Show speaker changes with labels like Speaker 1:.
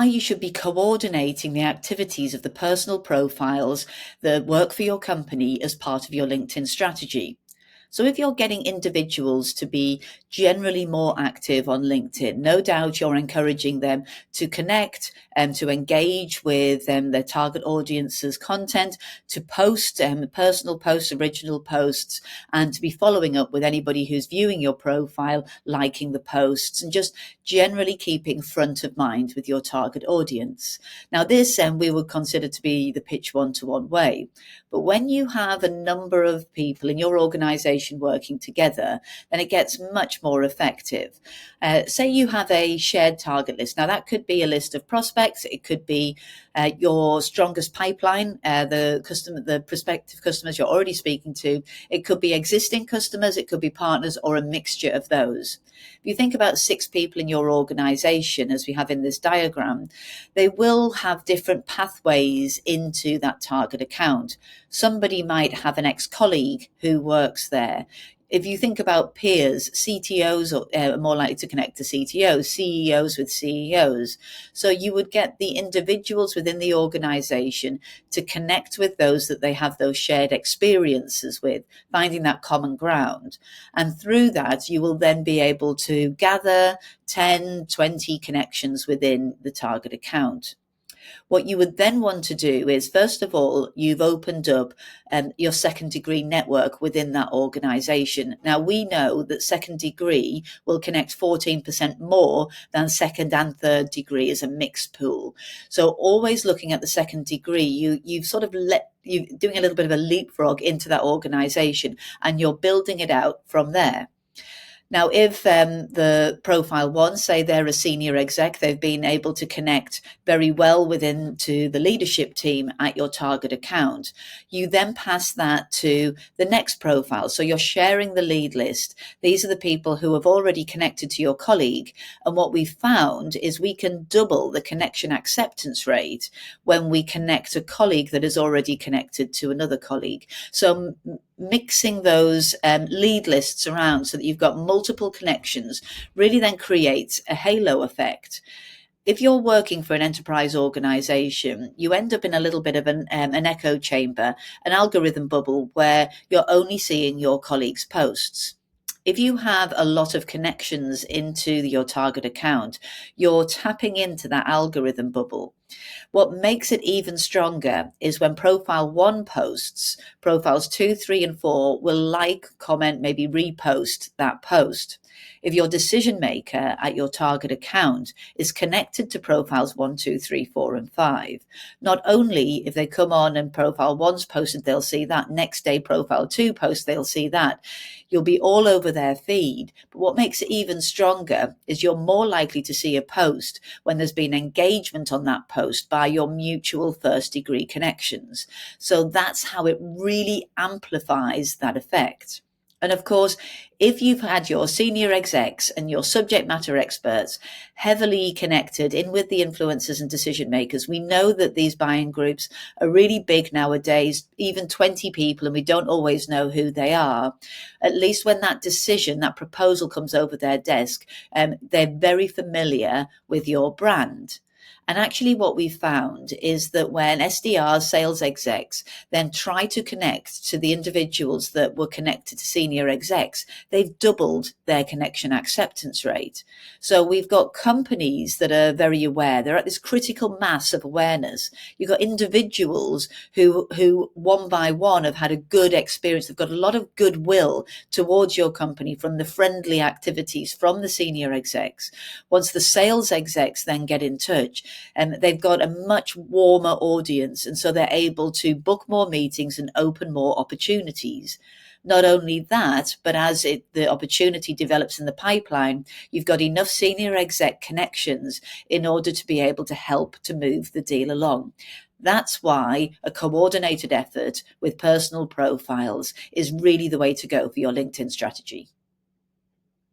Speaker 1: You should be coordinating the activities of the personal profiles that work for your company as part of your LinkedIn strategy. So if you're getting individuals to be generally more active on LinkedIn, no doubt you're encouraging them to connect and to engage with their target audience's content, to post personal posts, original posts, and to be following up with anybody who's viewing your profile, liking the posts, and just generally keeping front of mind with your target audience. Now, this we would consider to be the pitch one-to-one way. But when you have a number of people in your organization working together, then it gets much more effective. Say you have a shared target list. Now, that could be a list of prospects. It could be your strongest pipeline, the prospective customers you're already speaking to. It could be existing customers. It could be partners, or a mixture of those. If you think about 6 people in your organization, as we have in this diagram, they will have different pathways into that target account. Somebody might have an ex-colleague who works there. If you think about peers, CTOs are more likely to connect to CTOs, CEOs with CEOs. So you would get the individuals within the organization to connect with those that they have those shared experiences with, finding that common ground. And through that, you will then be able to gather 10, 20 connections within the target account. What you would then want to do is, first of all, you've opened up your second degree network within that organization. Now, we know that second degree will connect 14% more than second and third degree as a mixed pool. So always looking at the second degree, you're doing a little bit of a leapfrog into that organization, and you're building it out from there. Now, if the profile one, say they're a senior exec, they've been able to connect very well to the leadership team at your target account, you then pass that to the next profile. So you're sharing the lead list. These are the people who have already connected to your colleague. And what we've found is we can double the connection acceptance rate when we connect a colleague that is already connected to another colleague. So mixing those lead lists around so that you've got multiple connections really then creates a halo effect. If you're working for an enterprise organization, you end up in a little bit of an echo chamber, an algorithm bubble where you're only seeing your colleagues' posts. If you have a lot of connections into your target account, you're tapping into that algorithm bubble. What makes it even stronger is when profile 1 posts, profiles 2, 3, and 4 will like, comment, maybe repost that post. If your decision maker at your target account is connected to profiles 1, 2, 3, 4, and 5, not only if they come on and profile 1's posted, they'll see that. Next day, profile 2 posts, they'll see that. You'll be all over their feed. But what makes it even stronger is you're more likely to see a post when there's been engagement on that post by your mutual first degree connections. So that's how it really amplifies that effect. And of course, if you've had your senior execs and your subject matter experts heavily connected in with the influencers and decision makers, we know that these buying groups are really big nowadays, even 20 people, and we don't always know who they are. At least when that decision, that proposal comes over their desk, they're very familiar with your brand. And actually what we found is that when SDRs, sales execs, then try to connect to the individuals that were connected to senior execs, they've doubled their connection acceptance rate. So we've got companies that are very aware. They're at this critical mass of awareness. You've got individuals who one by one have had a good experience. They've got a lot of goodwill towards your company from the friendly activities from the senior execs. Once the sales execs then get in touch, and they've got a much warmer audience, and so they're able to book more meetings and open more opportunities. Not only that, but as the opportunity develops in the pipeline, you've got enough senior exec connections in order to be able to help to move the deal along. That's why a coordinated effort with personal profiles is really the way to go for your LinkedIn strategy.